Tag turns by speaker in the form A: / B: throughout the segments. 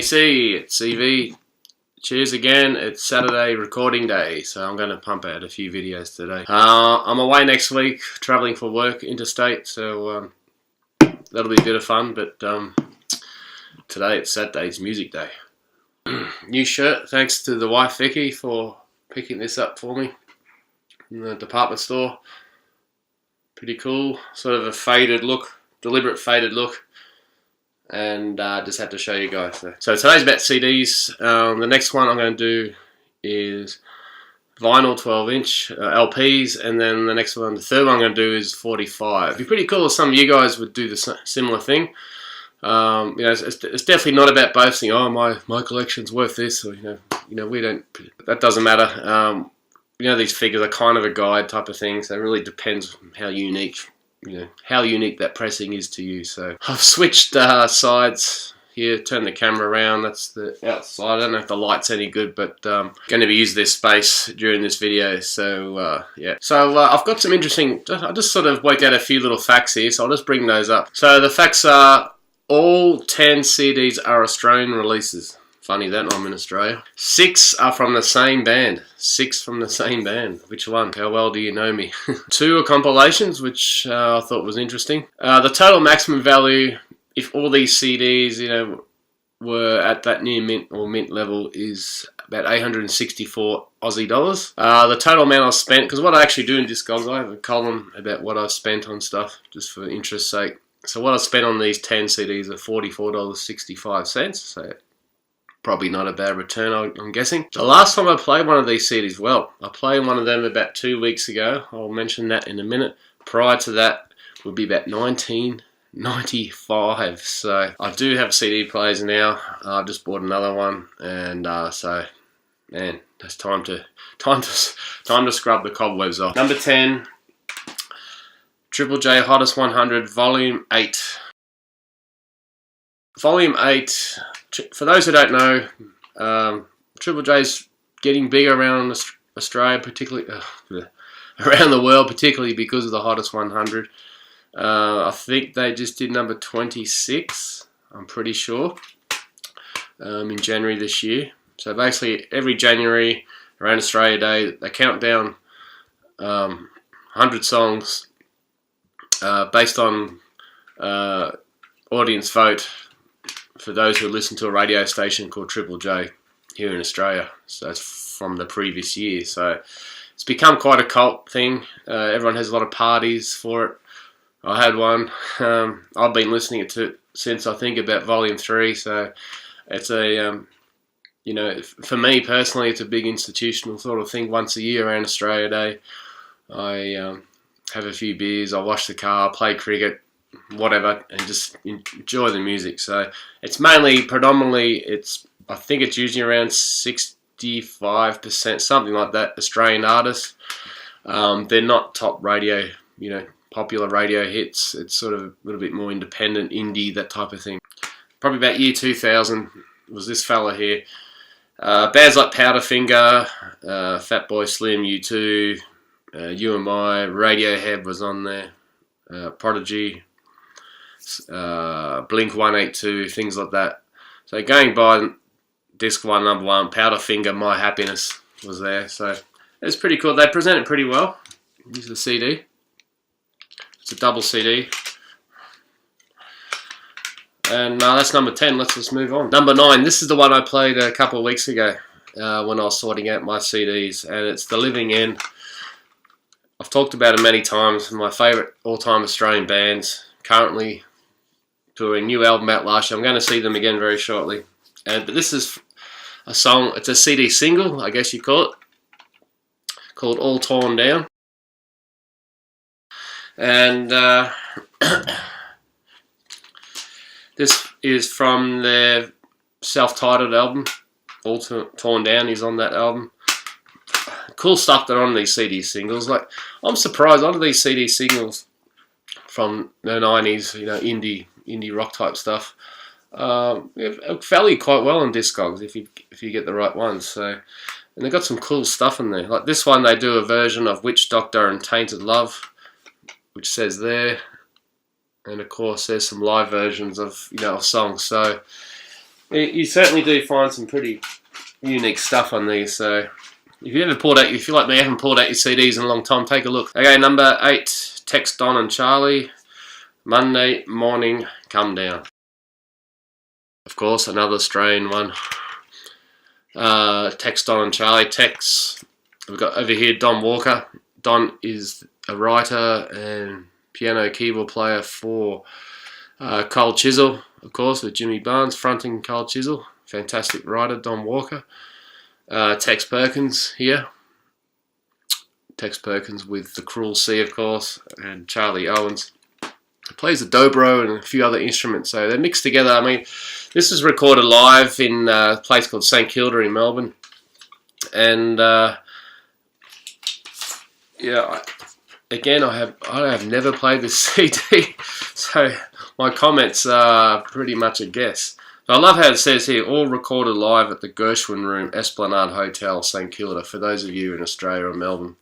A: ACDC, it's CV. Cheers again. It's Saturday recording day, so I'm going to pump out a few videos today. I'm away next week, travelling for work interstate, so that'll be a bit of fun, but today it's Saturday's music day. New shirt, thanks to the wife Vicky for picking this up for me in the department store. Pretty cool, sort of a faded look, deliberate faded look. And just had to show you guys. So today's about CDs. The next one I'm going to do is vinyl 12-inch LPs, and then the next one, the third one I'm going to do is 45. It'd be pretty cool if some of you guys would do the similar thing. You know, it's definitely not about boasting. Oh, my collection's worth this, or you know, we don't. That doesn't matter. You know, these figures are kind of a guide type of thing, so it really depends how unique. You know, how unique that pressing is to you. So I've switched sides here, turn the camera around, that's the outside. I don't know if the light's any good, but going to be using this space during this video, so yeah. So I've got some interesting, I just sort of worked out a few little facts here, so I'll just bring those up. So the facts are, all 10 CDs are Australian releases. Funny that, I'm in Australia. 6 are from the same band. 6 from the same band. Which one? How well do you know me? 2 are compilations, which I thought was interesting. The total maximum value, if all these CDs, you know, were at that near mint or mint level, is about 864 Aussie dollars. The total amount I've spent, because what I actually do in Discogs, I have a column about what I've spent on stuff, just for interest's sake. So what I've spent on these 10 CDs are $44.65. So probably not a bad return, I'm guessing. The last time I played one of these CDs, well, I played one of them about 2 weeks ago. I'll mention that in a minute. Prior to that would be about 1995. So I do have CD players now. I've just bought another one, and so man, it's time to scrub the cobwebs off. Number 10, Triple J Hottest 100, Volume 8. Volume 8. For those who don't know, Triple J's getting bigger around Australia, particularly around the world, particularly because of the Hottest 100. I think they just did number 26, I'm pretty sure, in January this year. So basically every January around Australia Day, they count down 100 songs based on audience vote, for those who listen to a radio station called Triple J here in Australia. So it's from the previous year. So it's become quite a cult thing. Everyone has a lot of parties for it. I had one. I've been listening to it since, I think, about Volume 3. So it's a, you know, for me personally, it's a big institutional sort of thing. Once a year around Australia Day, I have a few beers, I wash the car, play cricket, whatever, and just enjoy the music. So it's mainly, predominantly, I think it's usually around 65%, something like that, Australian artists. They're not top radio, you know, popular radio hits. It's sort of a little bit more independent, indie, that type of thing. Probably about year 2000 was this fella here. Bands like Powderfinger, Fatboy Slim, U2, UMI, Radiohead was on there, Prodigy, Blink 182, things like that. So going by disc 1, number 1, Powderfinger, My Happiness was there. So it's pretty cool. They present it pretty well. This is the CD. It's a double CD. And that's number 10. Let's just move on. Number 9. This is the one I played a couple of weeks ago when I was sorting out my CDs, and it's The Living End. I've talked about it many times. My favourite all-time Australian bands, currently doing a new album out last year. I'm going to see them again very shortly. But this is a song, it's a CD single, I guess you call it, called All Torn Down. And this is from their self-titled album, All Torn Down is on that album. Cool stuff that are on these CD singles. Like, I'm surprised, a lot of these CD singles from the 90s, you know, indie rock type stuff, value quite well on Discogs if you get the right ones. So, and they've got some cool stuff in there. Like this one, they do a version of Witch Doctor and Tainted Love, which says there, and of course there's some live versions of, you know, songs. So You certainly do find some pretty unique stuff on these. So if you ever pulled out, if you like me, haven't pulled out your CDs in a long time, take a look. Okay, number 8, Text Don and Charlie. Monday Morning Come Down. Of course, another Australian one. Text Don and Charlie. Tex. We've got over here Don Walker. Don is a writer and piano keyboard player for Cold Chisel, of course, with Jimmy Barnes fronting Cold Chisel. Fantastic writer, Don Walker. Tex Perkins here. Tex Perkins with The Cruel Sea, of course, and Charlie Owens. He plays the dobro and a few other instruments, so they're mixed together. I mean, this is recorded live in a place called St Kilda in Melbourne, and yeah, again, I have never played this CD, so my comments are pretty much a guess. But I love how it says here, all recorded live at the Gershwin Room, Esplanade Hotel, St Kilda. For those of you in Australia or Melbourne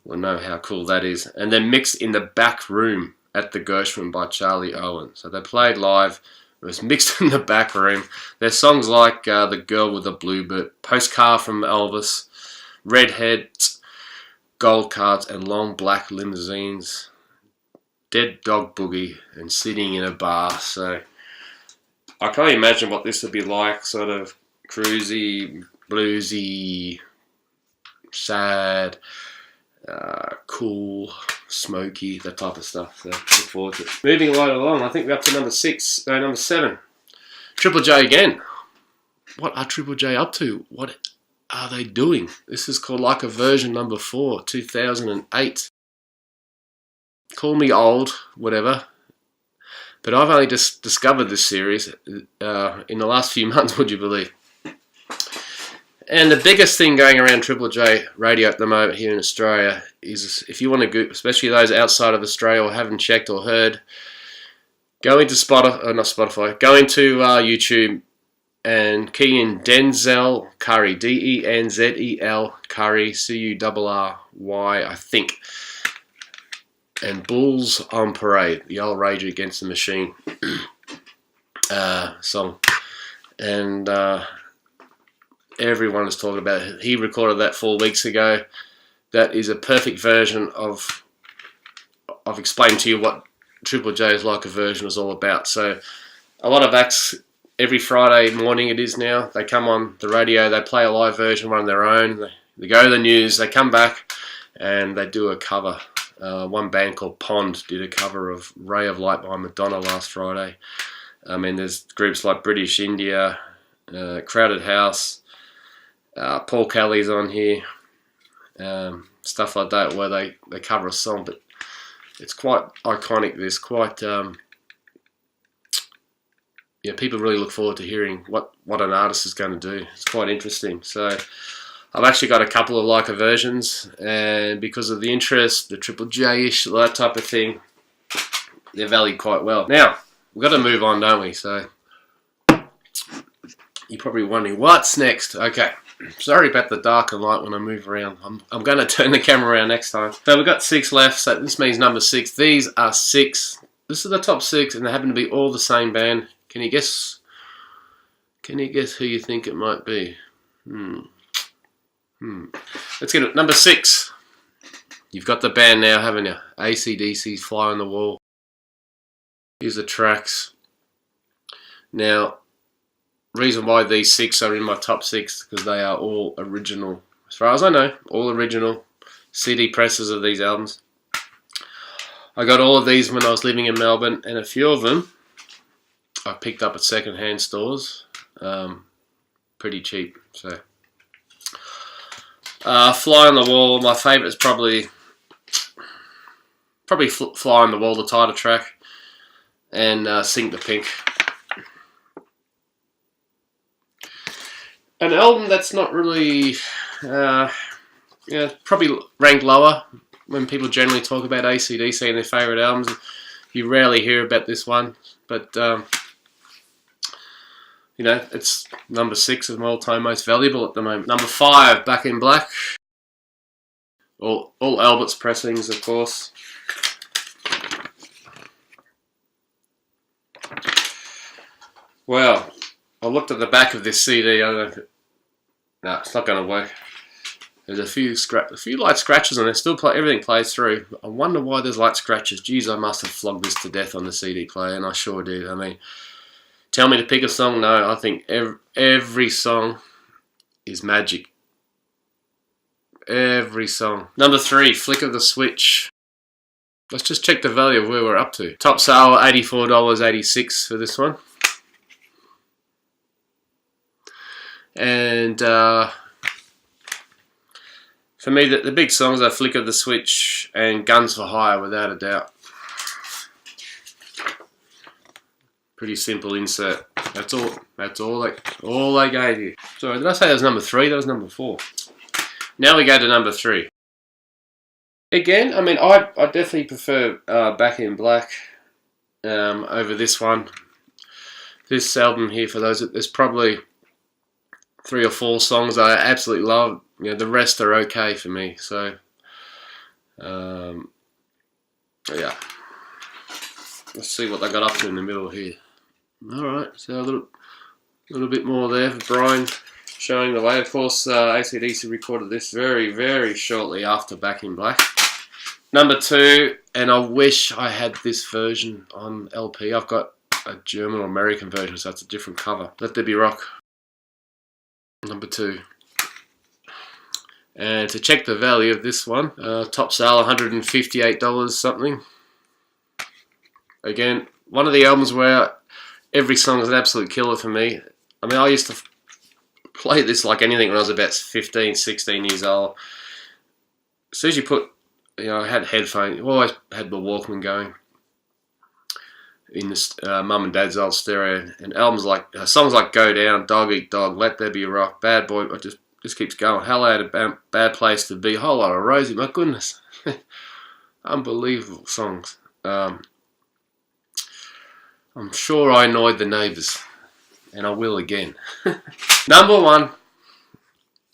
A: will know how cool that is. And then mixed in the back room at the Gershwin by Charlie Owen. So they played live. It was mixed in the back room. There's songs like The Girl with the Bluebird, Postcard from Elvis, Redheads, Gold Cards and Long Black Limousines, Dead Dog Boogie and Sitting in a Bar. So I can't imagine what this would be like, sort of cruisy, bluesy, sad, cool, smoky, that type of stuff. So look forward to it. Moving right along, I think we're up to number 7. Triple J again. What are Triple J up to? What are they doing? This is called Like a Version number 4, 2008. Call me old, whatever. But I've only just discovered this series in the last few months, would you believe? And the biggest thing going around Triple J radio at the moment here in Australia is, if you want to go, especially those outside of Australia or haven't checked or heard, go into Spotify, go into YouTube and key in Denzel Curry, D-E-N-Z-E-L Curry, C-U-R-R-Y, I think. And Bulls on Parade, the old Rage Against the Machine song. And everyone is talking about it. He recorded that 4 weeks ago. That is a perfect version of, I've explained to you what Triple J's Like a Version is all about. So a lot of acts, every Friday morning it is now, they come on the radio, they play a live version, one of their own, they go to the news, they come back and they do a cover. One band called Pond did a cover of Ray of Light by Madonna last Friday. I mean, there's groups like British India, Crowded House, Paul Kelly's on here, stuff like that, where they cover a song. But it's quite iconic. There's quite yeah, people really look forward to hearing what an artist is going to do. It's quite interesting. So I've actually got a couple of Like a versions, and because of the interest, the Triple J-ish, that type of thing, they're valued quite well. Now, we've got to move on, don't we? So you're probably wondering, what's next? Okay, sorry about the dark and light when I move around. I'm going to turn the camera around next time. So we've got 6 left, so this means number 6. These are 6. This is the top 6, and they happen to be all the same band. Can you guess? Can you guess who you think it might be? Let's get it. Number 6. You've got the band now, haven't you? acdc's Fly on the Wall. Here's the tracks. Now, reason why these 6 are in my top 6, because they are all original. As far as I know, all original CD presses of these albums. I got all of these when I was living in Melbourne, and a few of them I picked up at second-hand stores, pretty cheap. So, Fly on the Wall. My favourite is probably Fly on the Wall, the title track, and Sink the Pink. An album that's not really, probably ranked lower when people generally talk about AC/DC and their favourite albums. You rarely hear about this one, but you know, it's number 6 of my all-time most valuable at the moment. Number 5, Back in Black. All Albert's pressings, of course. Well, I looked at the back of this CD. I don't know. No, it's not going to work. There's a few light scratches on it. Still everything plays through. I wonder why there's light scratches. Geez, I must have flogged this to death on the CD player, and I sure did. I mean, tell me to pick a song. No, I think every song is magic. Every song. Number 3, Flick of the Switch. Let's just check the value of where we're up to. Top sale, $84.86 for this one. And for me, the big songs are Flick of the Switch and Guns for Hire, without a doubt. Pretty simple insert. That's all. That's all I gave you. Sorry, did I say that was number 3? That was number 4. Now we go to number 3. Again, I mean, I definitely prefer Back in Black over this one. This album here, for those, there's probably 3 or 4 songs I absolutely love. You know, the rest are okay for me. So, yeah. Let's see what they got up to in the middle here. All right, so a little bit more there for Brian, showing the way. Of course, acdc recorded this very, very shortly after Back in Black. Number 2, and I wish I had this version on LP. I've got a German or American version, so it's a different cover. Let There Be Rock. Number 2. And to check the value of this one, top sale $158 something. Again, one of the albums where every song is an absolute killer for me. I mean, I used to play this like anything when I was about 15, 16 years old. As soon as you put, you know, I had headphones, always had the Walkman going in this mum and dad's old stereo, and albums like, songs like Go Down, Dog Eat Dog, Let There Be a Rock, Bad Boy, it just keeps going. Hell Out a Bad Place to Be, Whole Lot of Rosie, my goodness. Unbelievable songs. I'm sure I annoyed the neighbours, and I will again. Number 1,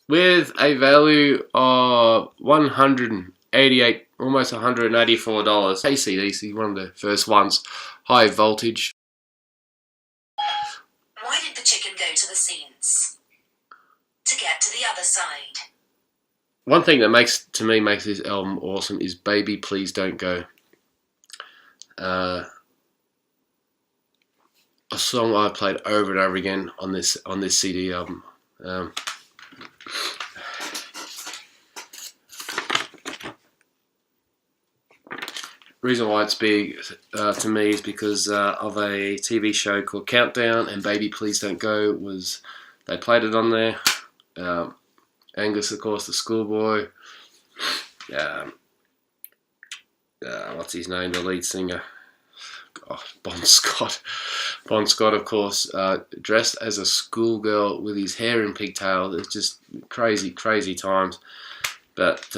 A: with a value of $188, almost $184. acdc, one of the first ones. High Voltage.
B: Why did the chicken go to the scenes? To get to the other side.
A: One thing that makes this album awesome is Baby Please Don't Go. A song I played over and over again on this CD album. Reason why it's big to me is because of a TV show called Countdown, and Baby Please Don't Go they played it on there. Angus, of course, the schoolboy. What's his name? The lead singer. Oh, Bon Scott. Bon Scott, of course, dressed as a schoolgirl with his hair in pigtails. It's just crazy, crazy times. But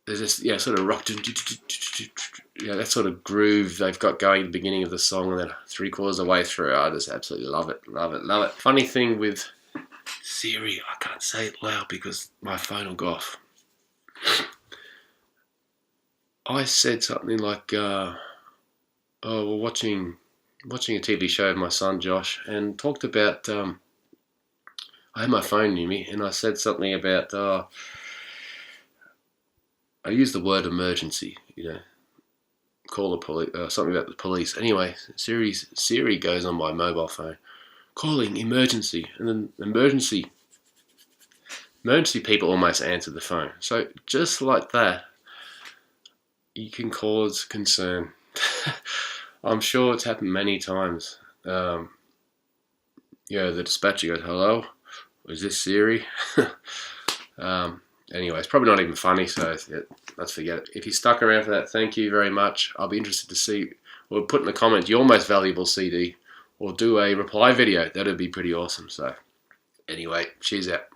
A: there's this, sort of rock, that sort of groove they've got going at the beginning of the song, and then 3/4 of the way through, I just absolutely love it, love it, love it. Funny thing with Siri, I can't say it loud because my phone will go off. I said something like, we're watching a TV show with my son Josh, and talked about, I had my phone near me, and I said something about, I used the word emergency, call the police, something about the police. Anyway, Siri goes on my mobile phone, calling emergency, and then emergency people almost answer the phone. So just like that, you can cause concern. I'm sure it's happened many times. The dispatcher goes, "Hello, is this Siri?" Anyway, it's probably not even funny, so let's forget it. If you stuck around for that, thank you very much. I'll be interested to see, or put in the comment your most valuable CD, or do a reply video. That'd be pretty awesome. So anyway, cheers out.